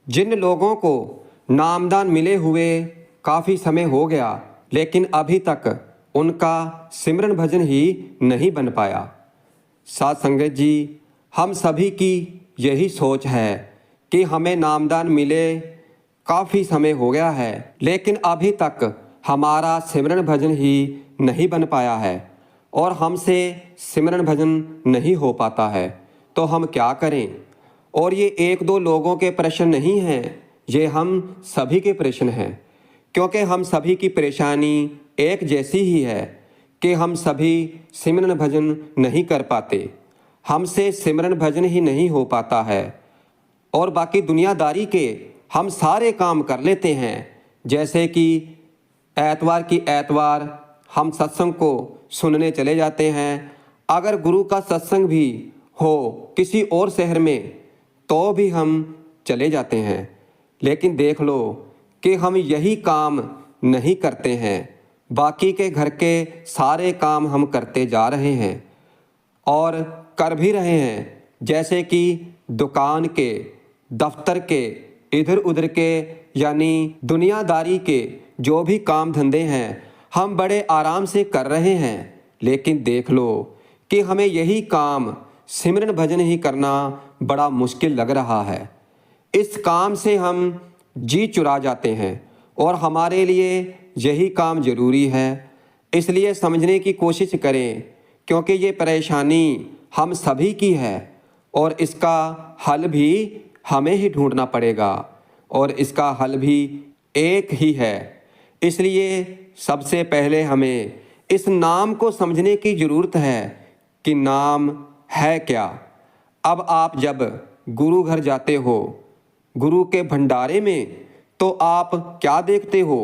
जिन लोगों को नामदान मिले हुए काफ़ी समय हो गया लेकिन अभी तक उनका सिमरन भजन ही नहीं बन पाया। साध संगत जी, हम सभी की यही सोच है कि हमें नामदान मिले काफ़ी समय हो गया है लेकिन अभी तक हमारा सिमरन भजन ही नहीं बन पाया है और हमसे सिमरन भजन नहीं हो पाता है, तो हम क्या करें। और ये एक दो लोगों के प्रश्न नहीं हैं, ये हम सभी के प्रश्न हैं, क्योंकि हम सभी की परेशानी एक जैसी ही है कि हम सभी सिमरन भजन नहीं कर पाते, हमसे सिमरन भजन ही नहीं हो पाता है। और बाकी दुनियादारी के हम सारे काम कर लेते हैं, जैसे कि एतवार की एतवार हम सत्संग को सुनने चले जाते हैं। अगर गुरु का सत्संग भी हो किसी और शहर में तो भी हम चले जाते हैं, लेकिन देख लो कि हम यही काम नहीं करते हैं, बाकी के घर के सारे काम हम करते जा रहे हैं और कर भी रहे हैं, जैसे कि दुकान के, दफ्तर के, इधर उधर के, यानी दुनियादारी के जो भी काम धंधे हैं हम बड़े आराम से कर रहे हैं। लेकिन देख लो कि हमें यही काम सिमरन भजन ही करना बड़ा मुश्किल लग रहा है। इस काम से हम जी चुरा जाते हैं और हमारे लिए यही काम ज़रूरी है। इसलिए समझने की कोशिश करें, क्योंकि ये परेशानी हम सभी की है और इसका हल भी हमें ही ढूंढना पड़ेगा और इसका हल भी एक ही है। इसलिए सबसे पहले हमें इस नाम को समझने की ज़रूरत है कि नाम है क्या। अब आप जब गुरु घर जाते हो, गुरु के भंडारे में, तो आप क्या देखते हो?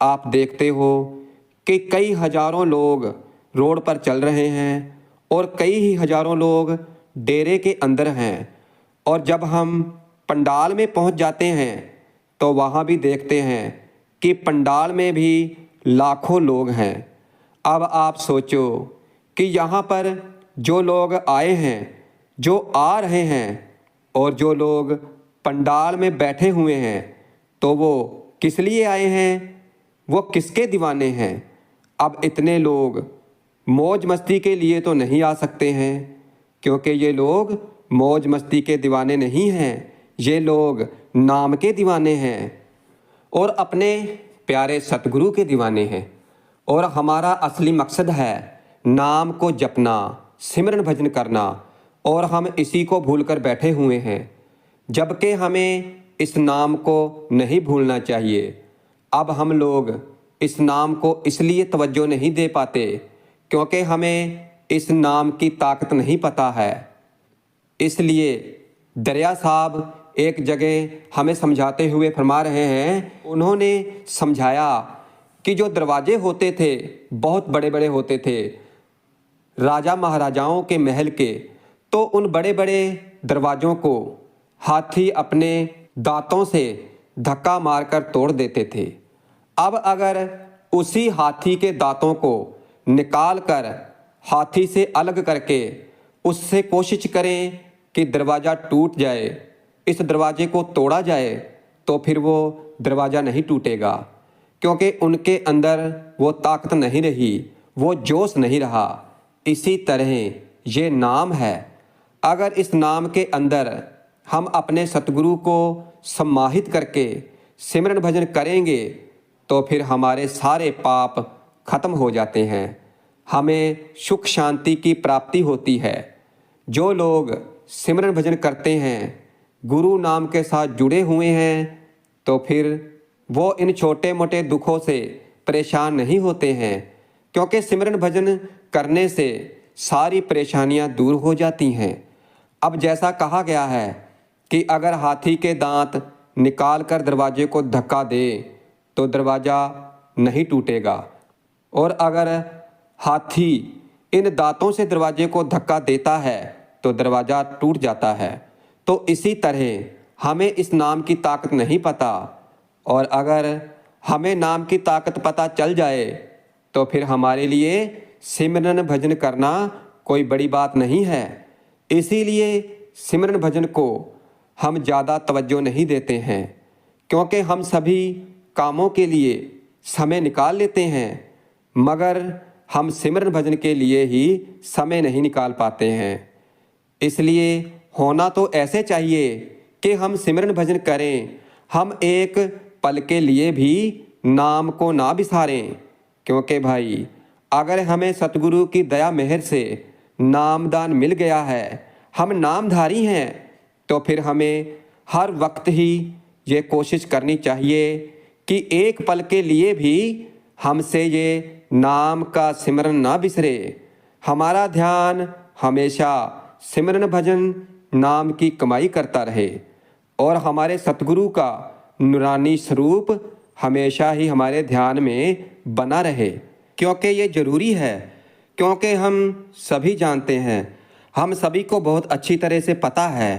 आप देखते हो कि कई हजारों लोग रोड पर चल रहे हैं और कई ही हजारों लोग डेरे के अंदर हैं। और जब हम पंडाल में पहुंच जाते हैं तो वहां भी देखते हैं कि पंडाल में भी लाखों लोग हैं। अब आप सोचो कि यहाँ पर जो लोग आए हैं, जो आ रहे हैं और जो लोग पंडाल में बैठे हुए हैं, तो वो किस लिए आए हैं, वो किसके दीवाने हैं। अब इतने लोग मौज मस्ती के लिए तो नहीं आ सकते हैं, क्योंकि ये लोग मौज मस्ती के दीवाने नहीं हैं, ये लोग नाम के दीवाने हैं और अपने प्यारे सतगुरु के दीवाने हैं। और हमारा असली मकसद है नाम को जपना, सिमरन भजन करना, और हम इसी को भूलकर बैठे हुए हैं, जबकि हमें इस नाम को नहीं भूलना चाहिए। अब हम लोग इस नाम को इसलिए तवज्जो नहीं दे पाते क्योंकि हमें इस नाम की ताकत नहीं पता है। इसलिए दरिया साहब एक जगह हमें समझाते हुए फरमा रहे हैं, उन्होंने समझाया कि जो दरवाजे होते थे बहुत बड़े बड़े होते थे राजा महाराजाओं के महल के, तो उन बड़े बड़े दरवाज़ों को हाथी अपने दांतों से धक्का मारकर तोड़ देते थे। अब अगर उसी हाथी के दांतों को निकाल कर हाथी से अलग करके उससे कोशिश करें कि दरवाज़ा टूट जाए, इस दरवाजे को तोड़ा जाए, तो फिर वो दरवाज़ा नहीं टूटेगा, क्योंकि उनके अंदर वो ताकत नहीं रही, वो जोश नहीं रहा। इसी तरह ये नाम है। अगर इस नाम के अंदर हम अपने सतगुरु को सम्माहित करके सिमरन भजन करेंगे तो फिर हमारे सारे पाप खत्म हो जाते हैं, हमें सुख शांति की प्राप्ति होती है। जो लोग सिमरन भजन करते हैं, गुरु नाम के साथ जुड़े हुए हैं, तो फिर वो इन छोटे मोटे दुखों से परेशान नहीं होते हैं, क्योंकि सिमरन भजन करने से सारी परेशानियां दूर हो जाती हैं। अब जैसा कहा गया है कि अगर हाथी के दांत निकाल कर दरवाजे को धक्का दे तो दरवाज़ा नहीं टूटेगा, और अगर हाथी इन दांतों से दरवाजे को धक्का देता है तो दरवाज़ा टूट जाता है। तो इसी तरह हमें इस नाम की ताकत नहीं पता, और अगर हमें नाम की ताकत पता चल जाए तो फिर हमारे लिए सिमरन भजन करना कोई बड़ी बात नहीं है। इसीलिए सिमरन भजन को हम ज़्यादा तवज्जो नहीं देते हैं, क्योंकि हम सभी कामों के लिए समय निकाल लेते हैं, मगर हम सिमरन भजन के लिए ही समय नहीं निकाल पाते हैं। इसलिए होना तो ऐसे चाहिए कि हम सिमरन भजन करें, हम एक पल के लिए भी नाम को ना बिसारें। क्योंकि भाई अगर हमें सतगुरु की दया मेहर से नामदान मिल गया है, हम नामधारी हैं, तो फिर हमें हर वक्त ही ये कोशिश करनी चाहिए कि एक पल के लिए भी हमसे ये नाम का सिमरन ना बिसरे। हमारा ध्यान हमेशा सिमरन भजन नाम की कमाई करता रहे और हमारे सतगुरु का नूरानी स्वरूप हमेशा ही हमारे ध्यान में बना रहे, क्योंकि ये ज़रूरी है। क्योंकि हम सभी जानते हैं, हम सभी को बहुत अच्छी तरह से पता है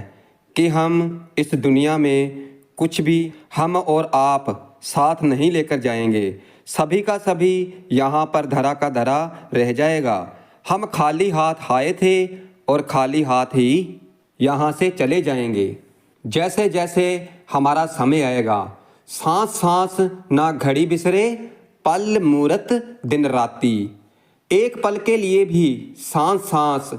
कि हम इस दुनिया में कुछ भी हम और आप साथ नहीं लेकर जाएंगे। सभी का सभी यहाँ पर धरा का धरा रह जाएगा। हम खाली हाथ आए थे और खाली हाथ ही यहाँ से चले जाएंगे। जैसे जैसे हमारा समय आएगा, सांस सांस ना घड़ी बिसरे, पल मूरत दिन राती। एक पल के लिए भी सांस सांस,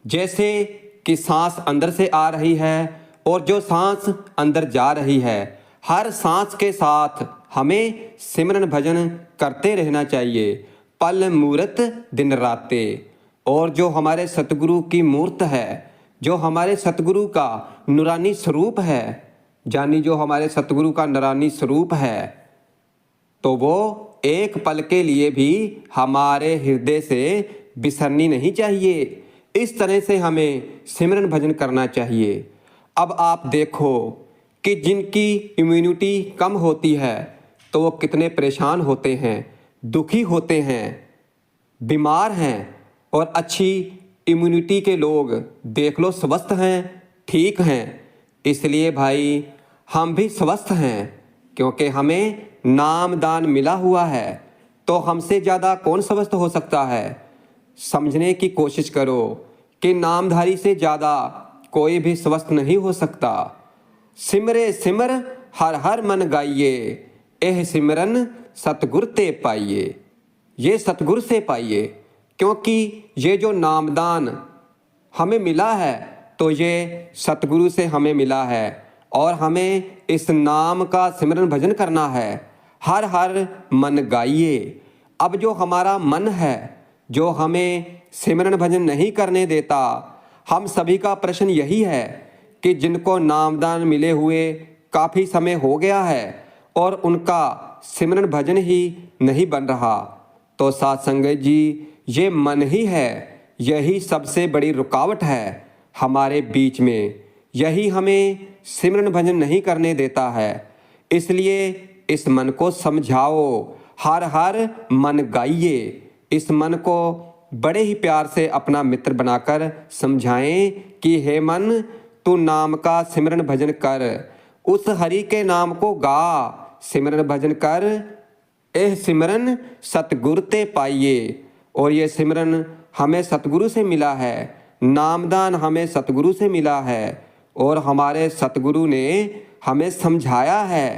जैसे कि सांस अंदर से आ रही है और जो सांस अंदर जा रही है, हर सांस के साथ हमें सिमरन भजन करते रहना चाहिए, पल मूरत दिन राते। और जो हमारे सतगुरु की मूर्त है, जो हमारे सतगुरु का नूरानी स्वरूप है, यानी जो हमारे सतगुरु का नूरानी स्वरूप है, तो वो एक पल के लिए भी हमारे हृदय से बिसरनी नहीं चाहिए। इस तरह से हमें सिमरन भजन करना चाहिए। अब आप देखो कि जिनकी इम्यूनिटी कम होती है तो वो कितने परेशान होते हैं, दुखी होते हैं, बीमार हैं, और अच्छी इम्यूनिटी के लोग देख लो स्वस्थ हैं, ठीक हैं। इसलिए भाई हम भी स्वस्थ हैं, क्योंकि हमें नामदान मिला हुआ है, तो हमसे ज़्यादा कौन स्वस्थ हो सकता है। समझने की कोशिश करो कि नामधारी से ज़्यादा कोई भी स्वस्थ नहीं हो सकता। सिमरे सिमर हर हर मन गाइए, एह सिमरन सतगुर ते पाइए। ये सतगुर से पाइए, क्योंकि ये जो नामदान हमें मिला है तो ये सतगुरु से हमें मिला है, और हमें इस नाम का सिमरन भजन करना है। हर हर मन गाइए। अब जो हमारा मन है, जो हमें सिमरन भजन नहीं करने देता, हम सभी का प्रश्न यही है कि जिनको नामदान मिले हुए काफ़ी समय हो गया है और उनका सिमरन भजन ही नहीं बन रहा, तो साथ संगत जी, ये मन ही है, यही सबसे बड़ी रुकावट है हमारे बीच में। यही हमें सिमरन भजन नहीं करने देता है। इसलिए इस मन को समझाओ, हर हर मन गाइए। इस मन को बड़े ही प्यार से अपना मित्र बनाकर समझाएं कि हे मन, तू नाम का सिमरन भजन कर, उस हरि के नाम को गा, सिमरन भजन कर, एह सिमरन सतगुर ते पाइए। और ये सिमरन हमें सतगुरु से मिला है, नामदान हमें सतगुरु से मिला है, और हमारे सतगुरु ने हमें समझाया है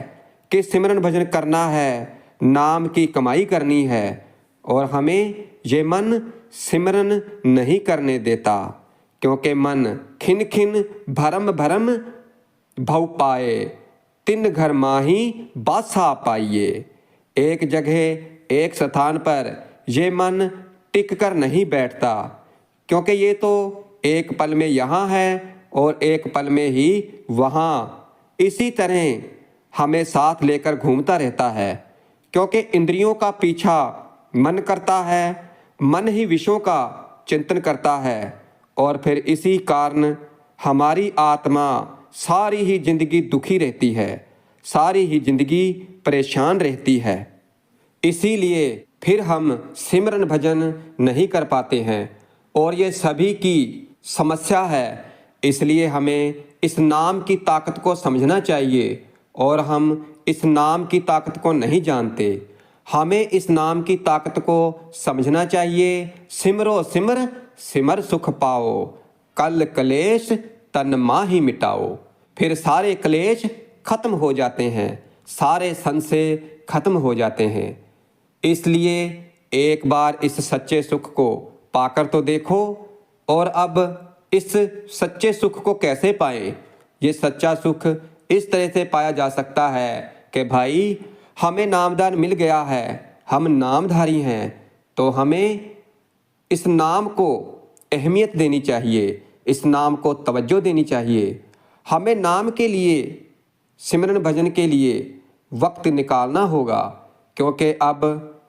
कि सिमरन भजन करना है, नाम की कमाई करनी है, और हमें ये मन सिमरन नहीं करने देता, क्योंकि मन खिन खिन भरम भरम भव पाए, तिन घर माही बासा पाइए। एक जगह एक स्थान पर ये मन टिक कर नहीं बैठता, क्योंकि ये तो एक पल में यहाँ है और एक पल में ही वहाँ। इसी तरह हमें साथ लेकर घूमता रहता है, क्योंकि इंद्रियों का पीछा मन करता है, मन ही विषयों का चिंतन करता है, और फिर इसी कारण हमारी आत्मा सारी ही जिंदगी दुखी रहती है, सारी ही जिंदगी परेशान रहती है। इसीलिए फिर हम सिमरन भजन नहीं कर पाते हैं, और ये सभी की समस्या है। इसलिए हमें इस नाम की ताकत को समझना चाहिए, और हम इस नाम की ताकत को नहीं जानते। हमें इस नाम की ताकत को समझना चाहिए। सिमरो सिमर सिमर सुख पाओ, कल कलेश तन माही मिटाओ। फिर सारे क्लेश खत्म हो जाते हैं, सारे संशय खत्म हो जाते हैं। इसलिए एक बार इस सच्चे सुख को पाकर तो देखो। और अब इस सच्चे सुख को कैसे पाएं? ये सच्चा सुख इस तरह से पाया जा सकता है कि भाई हमें नामदान मिल गया है, हम नामधारी हैं, तो हमें इस नाम को अहमियत देनी चाहिए, इस नाम को तवज्जो देनी चाहिए। हमें नाम के लिए, सिमरन भजन के लिए वक्त निकालना होगा, क्योंकि अब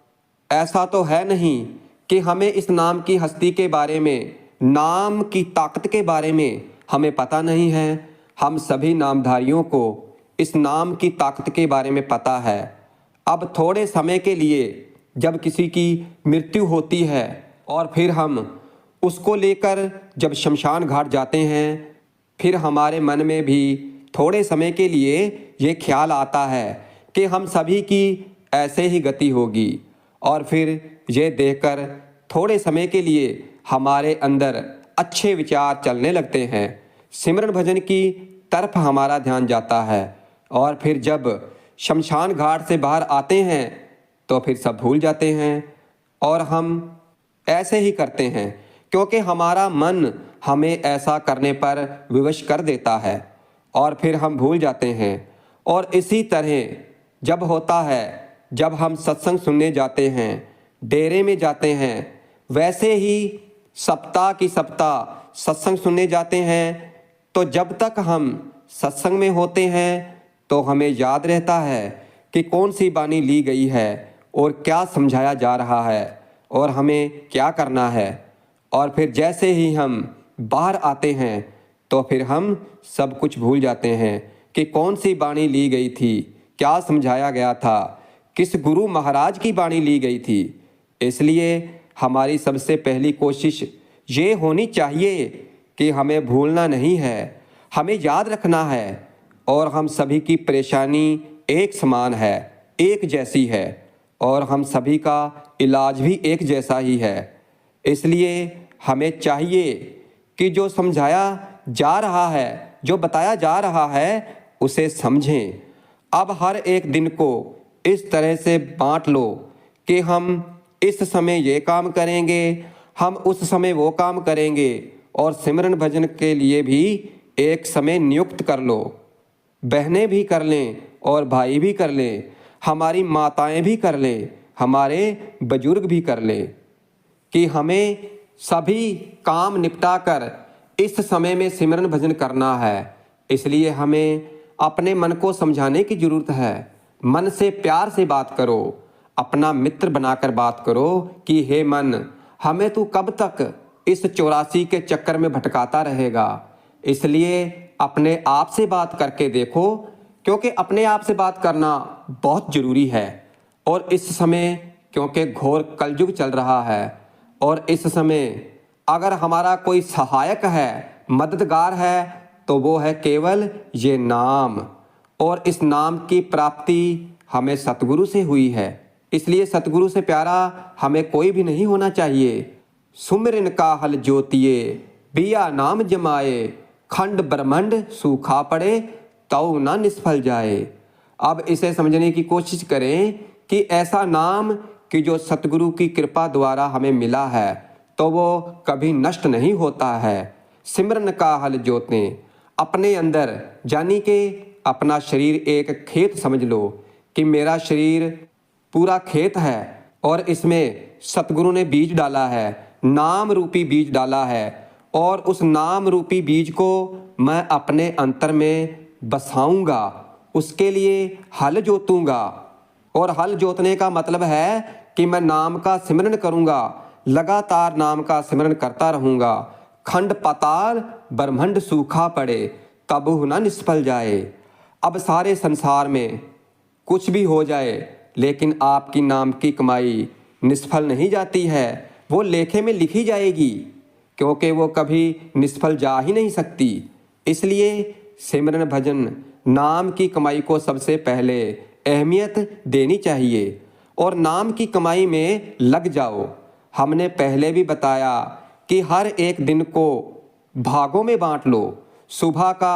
ऐसा तो है नहीं कि हमें इस नाम की हस्ती के बारे में, नाम की ताकत के बारे में हमें पता नहीं है। हम सभी नामधारियों को इस नाम की ताकत के बारे में पता है। अब थोड़े समय के लिए जब किसी की मृत्यु होती है और फिर हम उसको लेकर जब शमशान घाट जाते हैं, फिर हमारे मन में भी थोड़े समय के लिए ये ख्याल आता है कि हम सभी की ऐसे ही गति होगी। और फिर ये देखकर थोड़े समय के लिए हमारे अंदर अच्छे विचार चलने लगते हैं, सिमरन भजन की तरफ हमारा ध्यान जाता है। और फिर जब शमशान घाट से बाहर आते हैं तो फिर सब भूल जाते हैं। और हम ऐसे ही करते हैं क्योंकि हमारा मन हमें ऐसा करने पर विवश कर देता है और फिर हम भूल जाते हैं। और इसी तरह जब होता है, जब हम सत्संग सुनने जाते हैं, डेरे में जाते हैं, वैसे ही सप्ताह की सप्ताह सत्संग सुनने जाते हैं, तो जब तक हम सत्संग में होते हैं तो हमें याद रहता है कि कौन सी बानी ली गई है और क्या समझाया जा रहा है और हमें क्या करना है। और फिर जैसे ही हम बाहर आते हैं तो फिर हम सब कुछ भूल जाते हैं कि कौन सी बानी ली गई थी, क्या समझाया गया था, किस गुरु महाराज की बानी ली गई थी। इसलिए हमारी सबसे पहली कोशिश ये होनी चाहिए कि हमें भूलना नहीं है, हमें याद रखना है। और हम सभी की परेशानी एक समान है, एक जैसी है, और हम सभी का इलाज भी एक जैसा ही है। इसलिए हमें चाहिए कि जो समझाया जा रहा है, जो बताया जा रहा है, उसे समझें। अब हर एक दिन को इस तरह से बांट लो कि हम इस समय ये काम करेंगे, हम उस समय वो काम करेंगे। और सिमरन भजन के लिए भी एक समय नियुक्त कर लो, बहनें भी कर लें और भाई भी कर लें, हमारी माताएं भी कर लें, हमारे बुजुर्ग भी कर लें, कि हमें सभी काम निपटाकर इस समय में सिमरन भजन करना है। इसलिए हमें अपने मन को समझाने की ज़रूरत है। मन से प्यार से बात करो, अपना मित्र बनाकर बात करो कि हे मन, हमें तू कब तक इस 84 के चक्कर में भटकाता रहेगा। इसलिए अपने आप से बात करके देखो, क्योंकि अपने आप से बात करना बहुत ज़रूरी है। और इस समय क्योंकि घोर कलयुग चल रहा है, और इस समय अगर हमारा कोई सहायक है, मददगार है, तो वो है केवल ये नाम। और इस नाम की प्राप्ति हमें सतगुरु से हुई है। इसलिए सतगुरु से प्यारा हमें कोई भी नहीं होना चाहिए। सुमिरन का हल जोतिए, बिया नाम जमाए, खंड ब्रह्मांड सूखा पड़े, तौ ना निष्फल जाए। अब इसे समझने की कोशिश करें कि ऐसा नाम कि जो सतगुरु की कृपा द्वारा हमें मिला है, तो वो कभी नष्ट नहीं होता है। सिमरन का हल जोतें, अपने अंदर, यानी कि अपना शरीर एक खेत समझ लो कि मेरा शरीर पूरा खेत है और इसमें सतगुरु ने बीज डाला है, नाम रूपी बीज डाला है। और उस नाम रूपी बीज को मैं अपने अंतर में बसाऊंगा, उसके लिए हल जोतूंगा। और हल जोतने का मतलब है कि मैं नाम का सिमरन करूंगा, लगातार नाम का सिमरन करता रहूंगा। खंड पाताल ब्रह्मांड सूखा पड़े, तबहु न निष्फल जाए। अब सारे संसार में कुछ भी हो जाए, लेकिन आपकी नाम की कमाई निष्फल नहीं जाती है, वो लेखे में लिखी जाएगी, क्योंकि वो कभी निष्फल जा ही नहीं सकती। इसलिए सिमरन भजन नाम की कमाई को सबसे पहले अहमियत देनी चाहिए और नाम की कमाई में लग जाओ। हमने पहले भी बताया कि हर एक दिन को भागों में बांट लो। सुबह का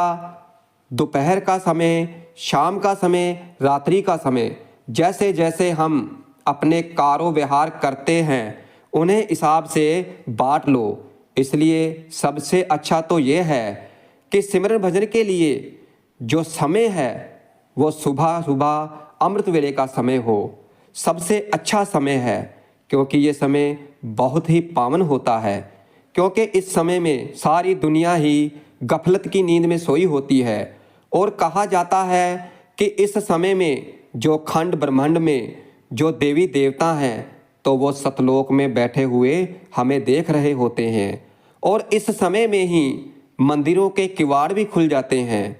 दोपहर का समय, शाम का समय, रात्रि का समय, जैसे जैसे हम अपने कारो व्यवहार करते हैं उन्हें हिसाब से बांट लो। इसलिए सबसे अच्छा तो ये है कि सिमरन भजन के लिए जो समय है वो सुबह सुबह अमृत वेले का समय हो, सबसे अच्छा समय है, क्योंकि ये समय बहुत ही पावन होता है। क्योंकि इस समय में सारी दुनिया ही गफलत की नींद में सोई होती है और कहा जाता है कि इस समय में जो खंड ब्रह्मांड में जो देवी देवता हैं तो वो सतलोक में बैठे हुए हमें देख रहे होते हैं और इस समय में ही मंदिरों के किवाड़ भी खुल जाते हैं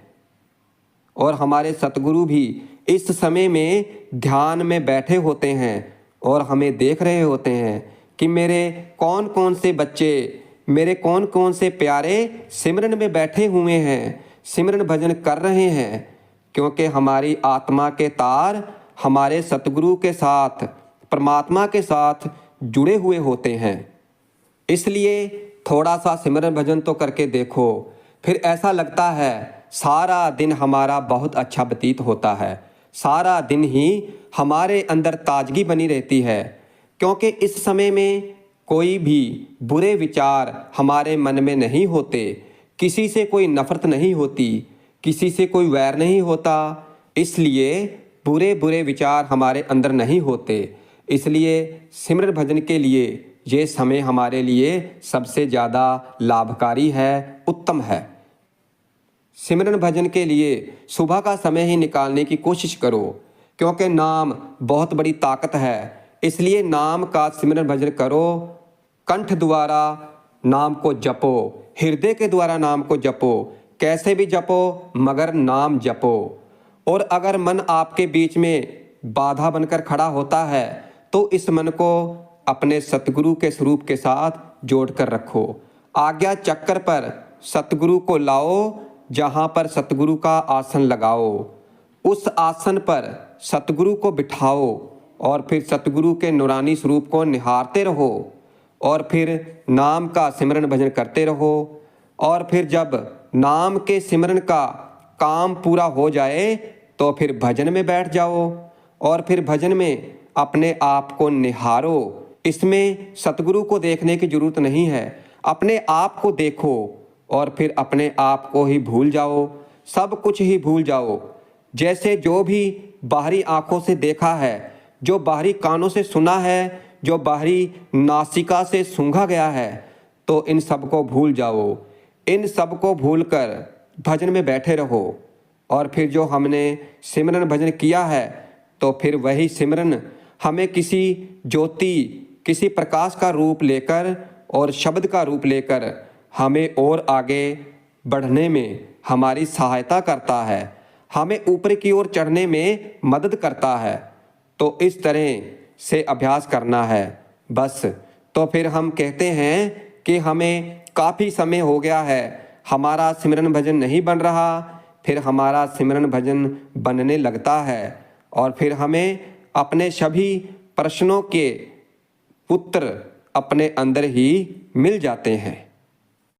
और हमारे सतगुरु भी इस समय में ध्यान में बैठे होते हैं और हमें देख रहे होते हैं कि मेरे कौन कौन से बच्चे, मेरे कौन कौन से प्यारे सिमरन में बैठे हुए हैं, सिमरन भजन कर रहे हैं। क्योंकि हमारी आत्मा के तार हमारे सतगुरु के साथ, परमात्मा के साथ जुड़े हुए होते हैं। इसलिए थोड़ा सा सिमरन भजन तो करके देखो, फिर ऐसा लगता है सारा दिन हमारा बहुत अच्छा व्यतीत होता है, सारा दिन ही हमारे अंदर ताजगी बनी रहती है। क्योंकि इस समय में कोई भी बुरे विचार हमारे मन में नहीं होते, किसी से कोई नफरत नहीं होती, किसी से कोई वैर नहीं होता, इसलिए बुरे बुरे विचार हमारे अंदर नहीं होते। इसलिए सिमरन भजन के लिए ये समय हमारे लिए सबसे ज़्यादा लाभकारी है, उत्तम है। सिमरन भजन के लिए सुबह का समय ही निकालने की कोशिश करो, क्योंकि नाम बहुत बड़ी ताकत है। इसलिए नाम का सिमरन भजन करो, कंठ द्वारा नाम को जपो, हृदय के द्वारा नाम को जपो, कैसे भी जपो मगर नाम जपो। और अगर मन आपके बीच में बाधा बनकर खड़ा होता है तो इस मन को अपने सतगुरु के स्वरूप के साथ जोड़ कर रखो। आज्ञा चक्र पर सतगुरु को लाओ, जहाँ पर सतगुरु का आसन लगाओ, उस आसन पर सतगुरु को बिठाओ और फिर सतगुरु के नूरानी स्वरूप को निहारते रहो और फिर नाम का सिमरन भजन करते रहो। और फिर जब नाम के सिमरन का काम पूरा हो जाए तो फिर भजन में बैठ जाओ और फिर भजन में अपने आप को निहारो। इसमें सतगुरु को देखने की जरूरत नहीं है, अपने आप को देखो और फिर अपने आप को ही भूल जाओ, सब कुछ ही भूल जाओ। जैसे जो भी बाहरी आंखों से देखा है, जो बाहरी कानों से सुना है, जो बाहरी नासिका से सूंघा गया है, तो इन सब को भूल जाओ। इन सब को भूलकर भजन में बैठे रहो और फिर जो हमने सिमरन भजन किया है तो फिर वही सिमरन हमें किसी ज्योति, किसी प्रकाश का रूप लेकर और शब्द का रूप लेकर हमें और आगे बढ़ने में हमारी सहायता करता है, हमें ऊपर की ओर चढ़ने में मदद करता है। तो इस तरह से अभ्यास करना है बस। तो फिर हम कहते हैं कि हमें काफ़ी समय हो गया है, हमारा सिमरन भजन नहीं बन रहा, फिर हमारा सिमरन भजन बनने लगता है और फिर हमें अपने सभी प्रश्नों के उत्तर अपने अंदर ही मिल जाते हैं।